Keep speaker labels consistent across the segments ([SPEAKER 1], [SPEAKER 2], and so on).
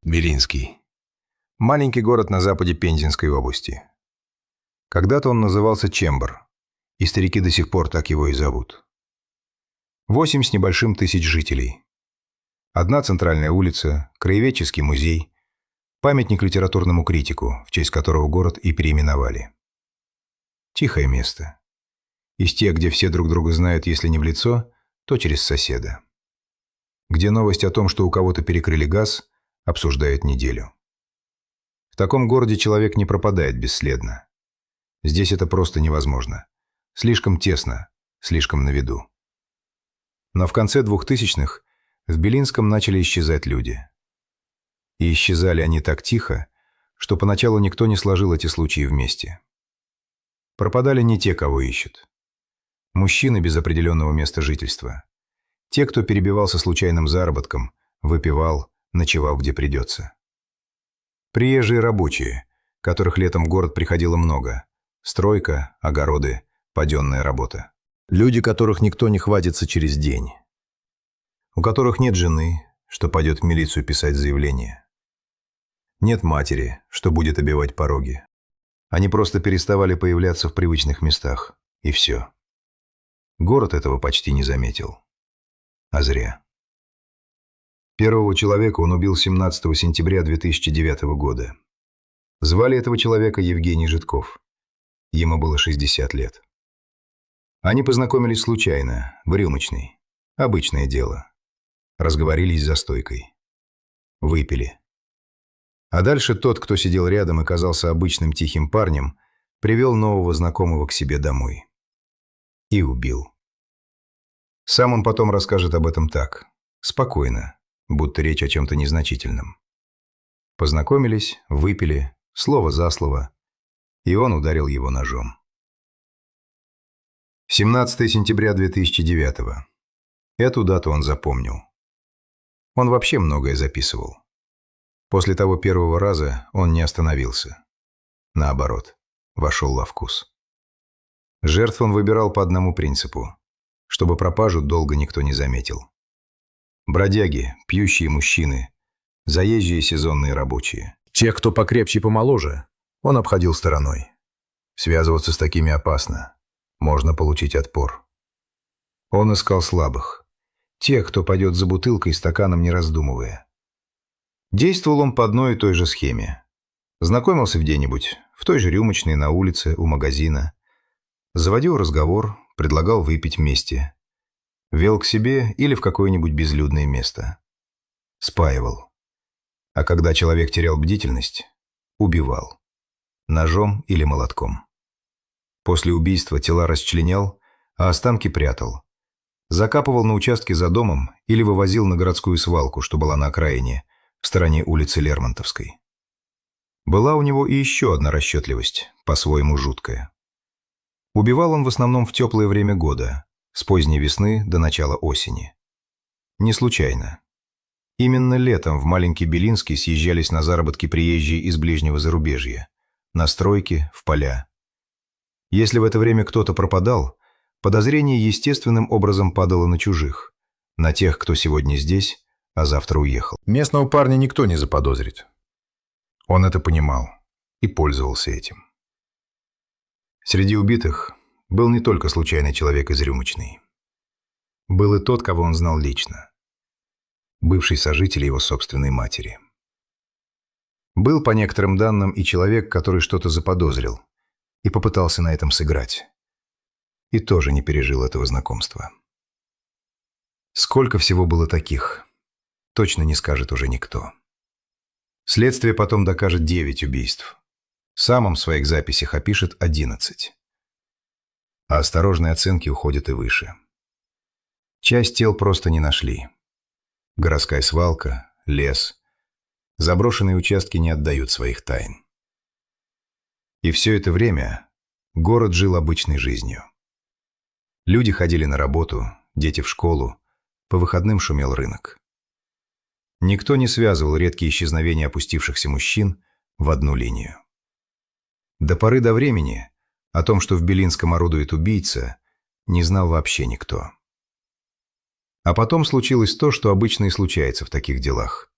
[SPEAKER 1] Белинский. Маленький город на западе Пензенской области. Когда-то он назывался Чембр, и старики до сих пор так его и зовут. 8 с небольшим тысяч жителей. Одна центральная улица, краеведческий музей, памятник литературному критику, в честь которого город и переименовали. Тихое место. Из тех, где все друг друга знают, если не в лицо, то через соседа. Где новость о том, что у кого-то перекрыли газ, обсуждают неделю. В таком городе человек не пропадает бесследно. Здесь это просто невозможно. Слишком тесно, слишком на виду. Но в конце 2000-х в Белинском начали исчезать люди. И исчезали они так тихо, что поначалу никто не сложил эти случаи вместе. Пропадали не те, кого ищут. Мужчины без определенного места жительства. Те, кто перебивался случайным заработком, выпивал, ночевал где придется. Приезжие рабочие, которых летом в город приходило много. Стройка, огороды, паденная работа. Люди, которых никто не хватится через день. У которых нет жены, что пойдет в милицию писать заявление. Нет матери, что будет обивать пороги. Они просто переставали появляться в привычных местах. И все. Город этого почти не заметил. А зря. Первого человека он убил 17 сентября 2009 года. Звали этого человека Евгений Житков. Ему было 60 лет. Они познакомились случайно, в рюмочной. Обычное дело. Разговорились за стойкой. Выпили. А дальше тот, кто сидел рядом и казался обычным тихим парнем, привел нового знакомого к себе домой. И убил. Сам он потом расскажет об этом так, спокойно, будто речь о чем-то незначительном. Познакомились, выпили, слово за слово, и он ударил его ножом. 17 сентября 2009. Эту дату он запомнил. Он вообще многое записывал. После того первого раза он не остановился. Наоборот, вошел во вкус. Жертв он выбирал по одному принципу, чтобы пропажу долго никто не заметил. Бродяги, пьющие мужчины, заезжие сезонные рабочие. Тех, кто покрепче и помоложе, он обходил стороной. Связываться с такими опасно. Можно получить отпор. Он искал слабых. Тех, кто пойдет за бутылкой и стаканом, не раздумывая. Действовал он по одной и той же схеме. Знакомился где-нибудь, в той же рюмочной, на улице, у магазина. Заводил разговор, предлагал выпить вместе. Вел к себе или в какое-нибудь безлюдное место. Спаивал. А когда человек терял бдительность, убивал. Ножом или молотком. После убийства тела расчленял, а останки прятал. Закапывал на участке за домом или вывозил на городскую свалку, что была на окраине, в стороне улицы Лермонтовской. Была у него и еще одна расчетливость, по-своему жуткая. Убивал он в основном в теплое время года, с поздней весны до начала осени. Не случайно. Именно летом в маленький Белинский съезжались на заработки приезжие из ближнего зарубежья, на стройки, в поля. Если в это время кто-то пропадал, подозрение естественным образом падало на чужих, на тех, кто сегодня здесь, а завтра уехал. Местного парня никто не заподозрит. Он это понимал и пользовался этим. Среди убитых был не только случайный человек из рюмочной. Был и тот, кого он знал лично. Бывший сожитель его собственной матери. Был, по некоторым данным, и человек, который что-то заподозрил и попытался на этом сыграть. И тоже не пережил этого знакомства. Сколько всего было таких, точно не скажет уже никто. Следствие потом докажет 9 убийств. Сам он в своих записях опишет 11. А осторожные оценки уходят и выше. Часть тел просто не нашли. Городская свалка, лес. Заброшенные участки не отдают своих тайн. И все это время город жил обычной жизнью. Люди ходили на работу, дети в школу, по выходным шумел рынок. Никто не связывал редкие исчезновения опустившихся мужчин в одну линию. До поры до времени о том, что в Белинском орудует убийца, не знал вообще никто. А потом случилось то, что обычно и случается в таких делах.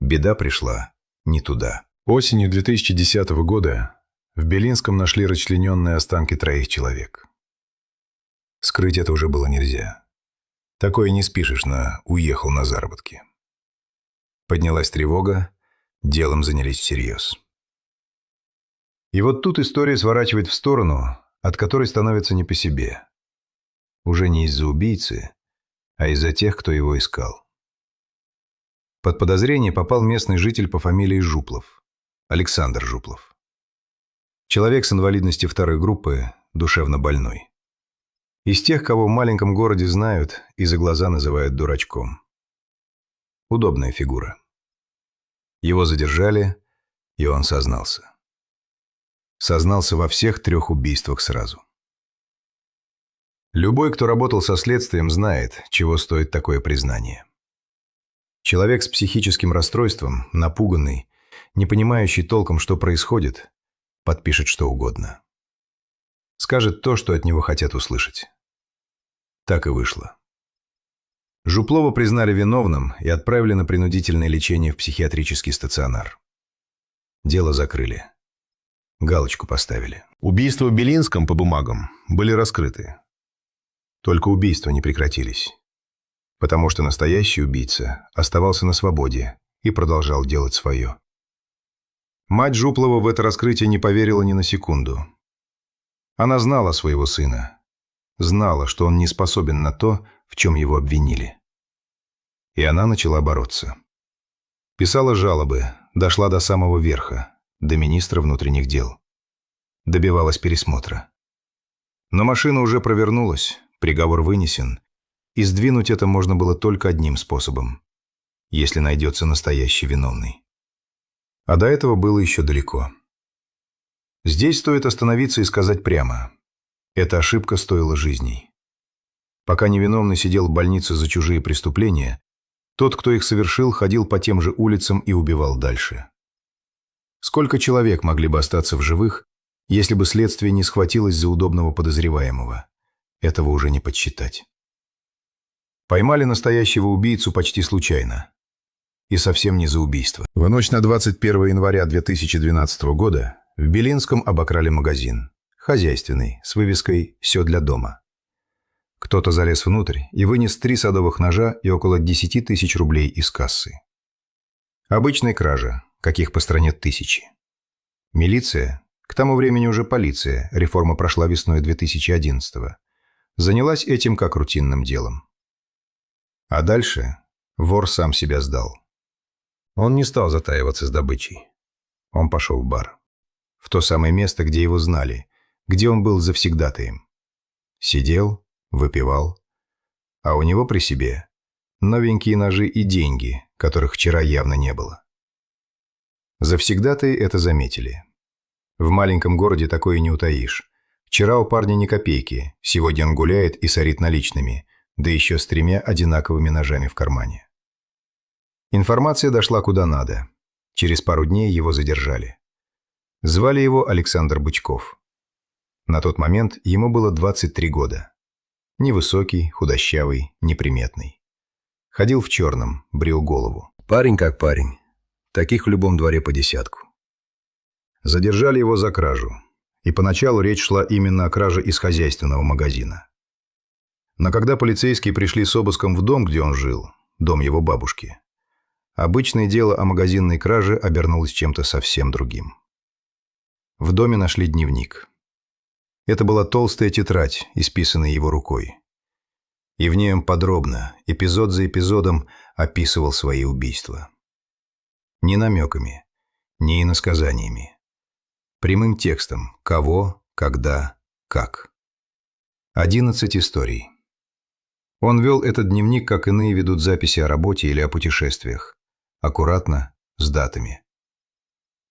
[SPEAKER 1] Беда пришла не туда.
[SPEAKER 2] Осенью 2010 года в Белинском нашли расчлененные останки 3 человек. Скрыть это уже было нельзя. Такое не спишешь на «уехал на заработки». Поднялась тревога, делом занялись всерьез. И вот тут история сворачивает в сторону, от которой становится не по себе. Уже не из-за убийцы, а из-за тех, кто его искал. Под подозрение попал местный житель по фамилии Жуплов, Александр Жуплов. Человек с инвалидностью 2 группы, душевно больной. Из тех, кого в маленьком городе знают и за глаза называют дурачком. Удобная фигура. Его задержали, и он сознался. Сознался во всех 3 убийствах сразу. Любой, кто работал со следствием, знает, чего стоит такое признание. Человек с психическим расстройством, напуганный, не понимающий толком, что происходит, подпишет что угодно. Скажет то, что от него хотят услышать. Так и вышло. Жуплова признали виновным и отправили на принудительное лечение в психиатрический стационар. Дело закрыли. Галочку поставили. Убийства в Белинском по бумагам были раскрыты.
[SPEAKER 1] Только убийства не прекратились. Потому что настоящий убийца оставался на свободе и продолжал делать свое. Мать Жуплова в это раскрытие не поверила ни на секунду. Она знала своего сына. Знала, что он не способен на то, в чем его обвинили. И она начала бороться. Писала жалобы, дошла до самого верха, до министра внутренних дел. Добивалась пересмотра. Но машина уже провернулась, приговор вынесен, и сдвинуть это можно было только одним способом, если найдется настоящий виновный. А до этого было еще далеко. Здесь стоит остановиться и сказать прямо. Эта ошибка стоила жизней. Пока невиновный сидел в больнице за чужие преступления, тот, кто их совершил, ходил по тем же улицам и убивал дальше. Сколько человек могли бы остаться в живых, если бы следствие не схватилось за удобного подозреваемого? Этого уже не подсчитать. Поймали настоящего убийцу почти случайно. И совсем не за убийство. В ночь на 21 января 2012 года в Белинском обокрали магазин. Хозяйственный, с вывеской «Все для дома». Кто-то залез внутрь и вынес 3 садовых ножа и около 10 тысяч рублей из кассы. Обычная кража, каких по стране тысячи. Милиция, к тому времени уже полиция, реформа прошла весной 2011-го, занялась этим как рутинным делом. А дальше вор сам себя сдал. Он не стал затаиваться с добычей. Он пошел в бар. В то самое место, где его знали, где он был завсегдатаем. Сидел, выпивал, а у него при себе новенькие ножи и деньги, которых вчера явно не было. Завсегдатаи это заметили. В маленьком городе такое не утаишь. Вчера у парня ни копейки, сегодня он гуляет и сорит наличными, да еще с 3 одинаковыми ножами в кармане. Информация дошла куда надо. Через пару дней его задержали. Звали его Александр Бычков. На тот момент ему было 23 года. Невысокий, худощавый, неприметный. Ходил в черном, брил голову. Парень как парень. Таких в любом дворе по десятку. Задержали его за кражу. И поначалу речь шла именно о краже из хозяйственного магазина. Но когда полицейские пришли с обыском в дом, где он жил, дом его бабушки, обычное дело о магазинной краже обернулось чем-то совсем другим. В доме нашли дневник. Это была толстая тетрадь, исписанная его рукой. И в ней он подробно, эпизод за эпизодом, описывал свои убийства. Не намеками, не иносказаниями. Прямым текстом «Кого», «Когда», «Как». 11 историй. Он вел этот дневник, как иные ведут записи о работе или о путешествиях. Аккуратно, с датами.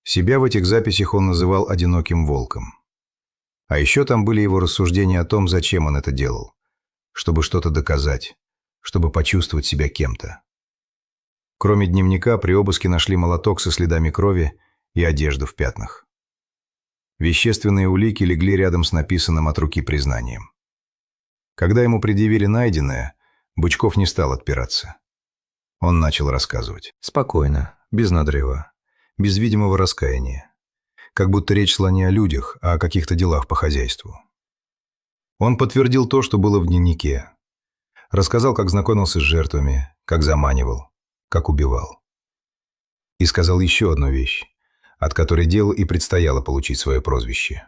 [SPEAKER 1] Себя в этих записях он называл «одиноким волком». А еще там были его рассуждения о том, зачем он это делал. Чтобы что-то доказать, чтобы почувствовать себя кем-то. Кроме дневника, при обыске нашли молоток со следами крови и одежду в пятнах. Вещественные улики легли рядом с написанным от руки признанием. Когда ему предъявили найденное, Бычков не стал отпираться. Он начал рассказывать.
[SPEAKER 3] Спокойно,
[SPEAKER 1] без надрыва, без видимого раскаяния. Как будто речь шла не о людях, а о каких-то делах по хозяйству. Он подтвердил то, что было в дневнике. Рассказал, как знакомился с жертвами, как заманивал, как убивал. И сказал еще одну вещь, от которой делу и предстояло получить свое прозвище.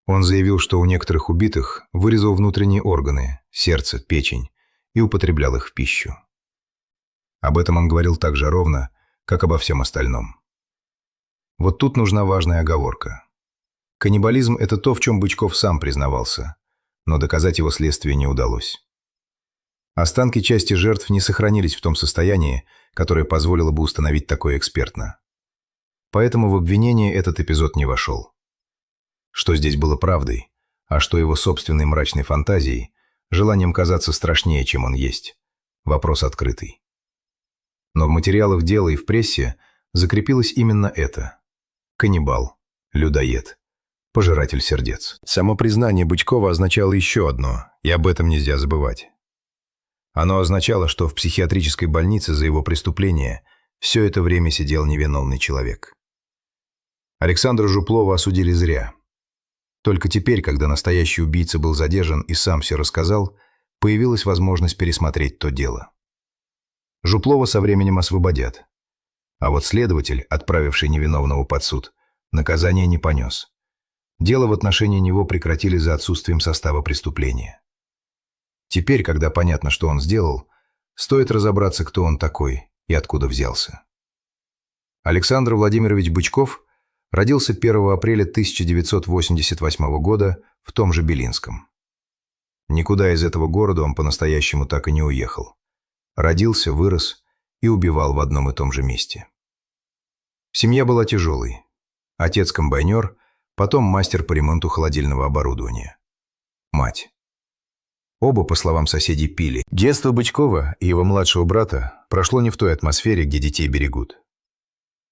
[SPEAKER 1] Он заявил, что у некоторых убитых вырезал внутренние органы, сердце, печень, и употреблял их в пищу. Об этом он говорил так же ровно, как обо всем остальном. Вот тут нужна важная оговорка. Каннибализм – это то, в чем Бычков сам признавался, но доказать его следствию не удалось. Останки части жертв не сохранились в том состоянии, которое позволило бы установить такое экспертно. Поэтому в обвинение этот эпизод не вошел. Что здесь было правдой, а что его собственной мрачной фантазией, желанием казаться страшнее, чем он есть – вопрос открытый. Но в материалах дела и в прессе закрепилось именно это – каннибал, людоед, пожиратель сердец. Само признание Бычкова означало еще одно, и об этом нельзя забывать. Оно означало, что в психиатрической больнице за его преступление все это время сидел невиновный человек. Александра Жуплова осудили зря. Только теперь, когда настоящий убийца был задержан и сам все рассказал, появилась возможность пересмотреть то дело. Жуплова со временем освободят. А вот следователь, отправивший невиновного под суд, наказание не понес. Дело в отношении него прекратили за отсутствием состава преступления. Теперь, когда понятно, что он сделал, стоит разобраться, кто он такой и откуда взялся. Александр Владимирович Бычков родился 1 апреля 1988 года в том же Белинском. Никуда из этого города он по-настоящему так и не уехал. Родился, вырос и убивал в одном и том же месте. Семья была тяжелой. Отец комбайнер, потом мастер по ремонту холодильного оборудования. Мать. Оба, по словам соседей, пили. Детство Бычкова и его младшего брата прошло не в той атмосфере, где детей берегут.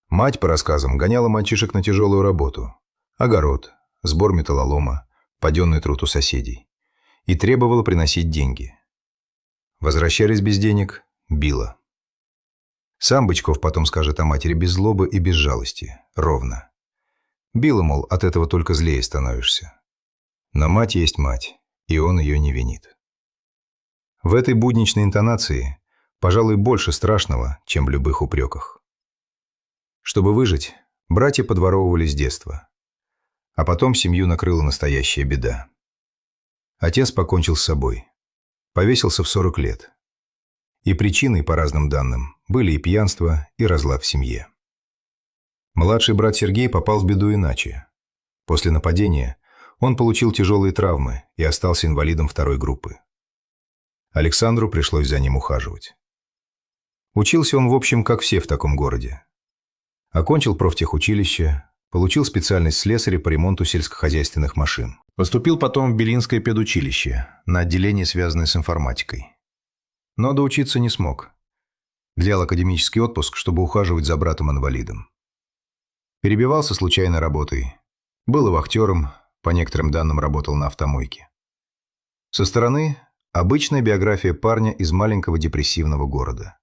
[SPEAKER 1] Мать, по рассказам, гоняла мальчишек на тяжелую работу. Огород, сбор металлолома, паденный труд у соседей. И требовала приносить деньги. Возвращались без денег – била. Сам Бычков потом скажет о матери без злобы и без жалости, ровно. Била, мол, от этого только злее становишься. Но мать есть мать, и он ее не винит. В этой будничной интонации, пожалуй, больше страшного, чем в любых упреках. Чтобы выжить, братья подворовывали с детства. А потом семью накрыла настоящая беда. Отец покончил с собой. Повесился в 40 лет. И причиной, по разным данным, были и пьянство, и разлад в семье. Младший брат Сергей попал в беду иначе. После нападения он получил тяжелые травмы и остался инвалидом 2-й группы. Александру пришлось за ним ухаживать. Учился он, в общем, как все в таком городе. Окончил профтехучилище, получил специальность слесаря по ремонту сельскохозяйственных машин. Поступил потом в Белинское педучилище, на отделение, связанное с информатикой. Но доучиться не смог. Взял академический отпуск, чтобы ухаживать за братом-инвалидом. Перебивался случайной работой. Был и вахтером, по некоторым данным работал на автомойке. Со стороны обычная биография парня из маленького депрессивного города.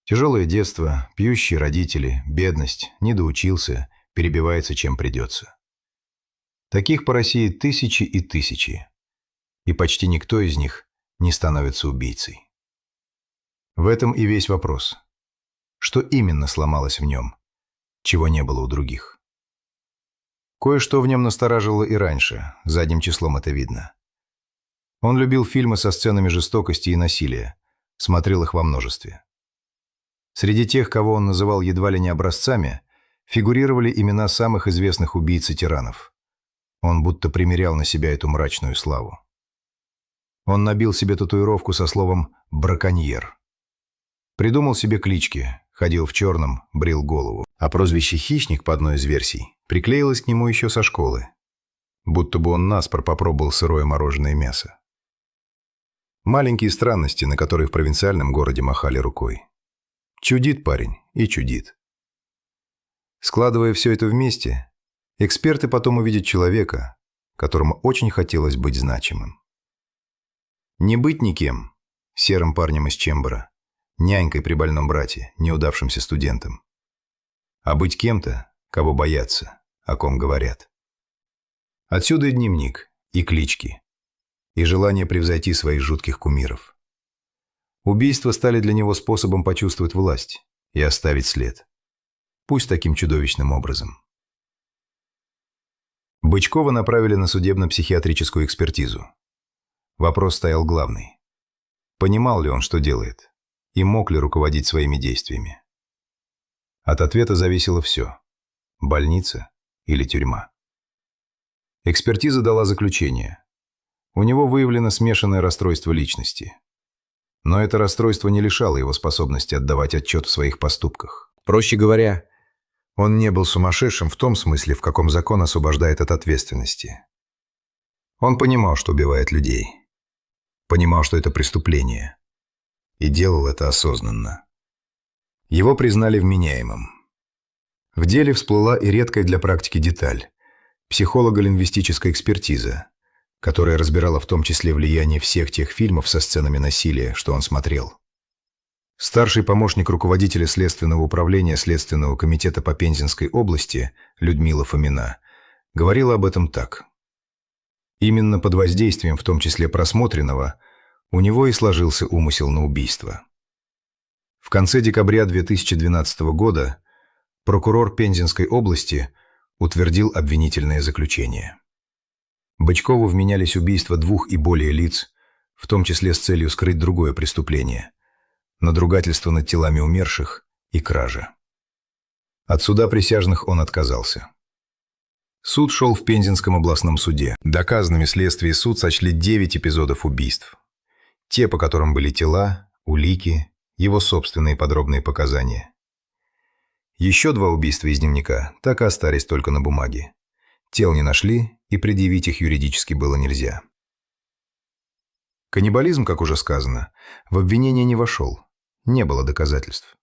[SPEAKER 1] Тяжелое детство, пьющие родители, бедность, не доучился, перебивается чем придется. Таких по России тысячи и тысячи. И почти никто из них не становится убийцей. В этом и весь вопрос. Что именно сломалось в нем, чего не было у других? Кое-что в нем настораживало и раньше, задним числом это видно. Он любил фильмы со сценами жестокости и насилия, смотрел их во множестве. Среди тех, кого он называл едва ли не образцами, фигурировали имена самых известных убийц и тиранов. Он будто примерял на себя эту мрачную славу. Он набил себе татуировку со словом «браконьер». Придумал себе клички, ходил в черном, брил голову. А прозвище «хищник» по одной из версий приклеилось к нему еще со школы. Будто бы он наспор попробовал сырое мороженое мясо. Маленькие странности, на которые в провинциальном городе махали рукой. Чудит парень и чудит. Складывая все это вместе, эксперты потом увидят человека, которому очень хотелось быть значимым. Не быть никем, серым парнем из Чембера, нянькой при больном брате, неудавшимся студентом. А быть кем-то, кого боятся, о ком говорят. Отсюда и дневник, и клички, и желание превзойти своих жутких кумиров. Убийства стали для него способом почувствовать власть и оставить след. Пусть таким чудовищным образом. Бычкова направили на судебно-психиатрическую экспертизу. Вопрос стоял главный. Понимал ли он, что делает, и мог ли руководить своими действиями? От ответа зависело все – больница или тюрьма. Экспертиза дала заключение. У него выявлено смешанное расстройство личности. Но это расстройство не лишало его способности отдавать отчет в своих поступках. Проще говоря, он не был сумасшедшим в том смысле, в каком закон освобождает от ответственности. Он понимал, что убивает людей. Понимал, что это преступление. И делал это осознанно. Его признали вменяемым. В деле всплыла и редкая для практики деталь – психолого-лингвистическая экспертиза, которая разбирала в том числе влияние всех тех фильмов со сценами насилия, что он смотрел. Старший помощник руководителя Следственного управления Следственного комитета по Пензенской области Людмила Фомина говорила об этом так. Именно под воздействием, в том числе просмотренного, у него и сложился умысел на убийство. В конце декабря 2012 года прокурор Пензенской области утвердил обвинительное заключение. Бычкову вменялись убийства 2 и более лиц, в том числе с целью скрыть другое преступление – надругательство над телами умерших и кража. От суда присяжных он отказался. Суд шел в Пензенском областном суде. Доказанными следствие и суд сочли 9 эпизодов убийств. Те, по которым были тела, улики, его собственные подробные показания. Еще 2 убийства из дневника так и остались только на бумаге. Тел не нашли, и предъявить их юридически было нельзя. Каннибализм, как уже сказано, в обвинение не вошел. Не было доказательств.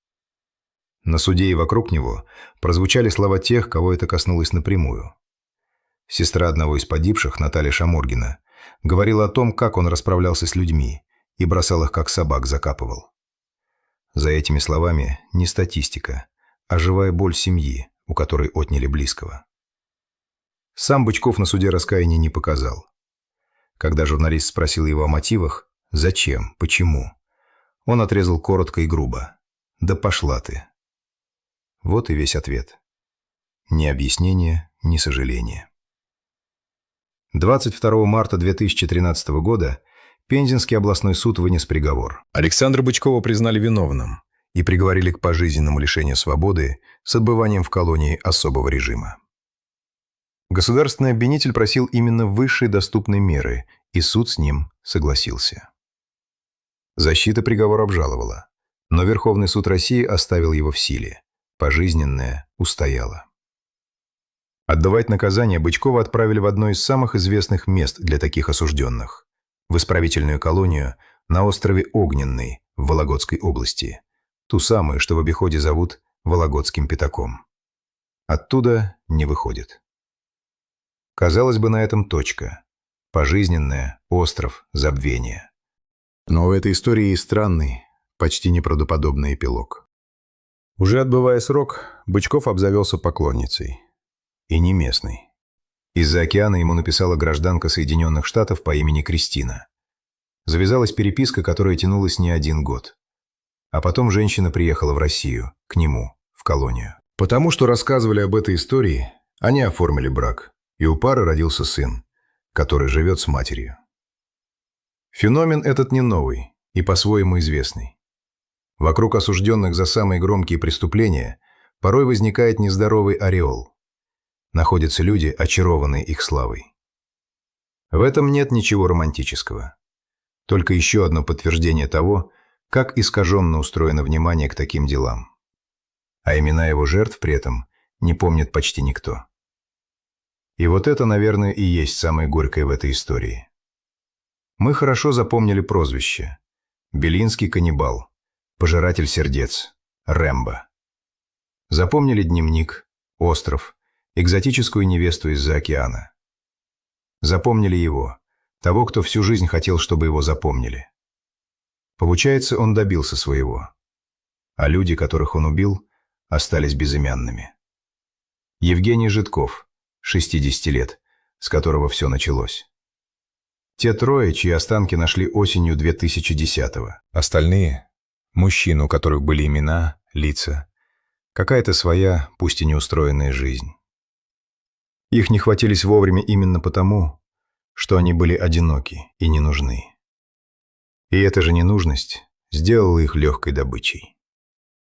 [SPEAKER 1] На суде и вокруг него прозвучали слова тех, кого это коснулось напрямую. Сестра одного из погибших, Наталья Шаморгина, говорила о том, как он расправлялся с людьми и бросал их, как собак закапывал. За этими словами не статистика, а живая боль семьи, у которой отняли близкого. Сам Бычков на суде раскаяния не показал. Когда журналист спросил его о мотивах, зачем, почему, он отрезал коротко и грубо. «Да пошла ты». Вот и весь ответ. Ни объяснения, ни сожаления. 22 марта 2013 года Пензенский областной суд вынес приговор. Александра Бычкова признали виновным и приговорили к пожизненному лишению свободы с отбыванием в колонии особого режима. Государственный обвинитель просил именно высшей доступной меры, и суд с ним согласился. Защита приговор обжаловала, но Верховный суд России оставил его в силе. Пожизненное устояло. Отдавать наказание Бычкова отправили в одно из самых известных мест для таких осужденных – в исправительную колонию на острове Огненный в Вологодской области, ту самую, что в обиходе зовут Вологодским пятаком. Оттуда не выходит. Казалось бы, на этом точка. Пожизненное, остров, забвение. Но в этой истории и странный, почти неправдоподобный эпилог. Уже отбывая срок, Бычков обзавелся поклонницей. И не местной. Из-за океана ему написала гражданка Соединенных Штатов по имени Кристина. Завязалась переписка, которая тянулась не 1 год. А потом женщина приехала в Россию, к нему, в колонию. Потому что рассказывали об этой истории, они оформили брак, и у пары родился сын, который живет с матерью. Феномен этот не новый и по-своему известный. Вокруг осужденных за самые громкие преступления порой возникает нездоровый ореол. Находятся люди, очарованные их славой. В этом нет ничего романтического. Только еще одно подтверждение того, как искаженно устроено внимание к таким делам. А имена его жертв при этом не помнит почти никто. И вот это, наверное, и есть самое горькое в этой истории. Мы хорошо запомнили прозвище. Белинский каннибал, пожиратель сердец, Рэмбо. Запомнили дневник, остров, экзотическую невесту из-за океана. Запомнили его, того, кто всю жизнь хотел, чтобы его запомнили. Получается, он добился своего. а люди, которых он убил, остались безымянными. Евгений Житков, 60 лет, с которого все началось. Те трое, чьи останки нашли осенью 2010-го.
[SPEAKER 3] Остальные – мужчины, у которых были имена, лица, какая-то своя, пусть и неустроенная жизнь.
[SPEAKER 1] Их не хватились вовремя именно потому, что они были одиноки и не нужны. И эта же ненужность сделала их легкой добычей.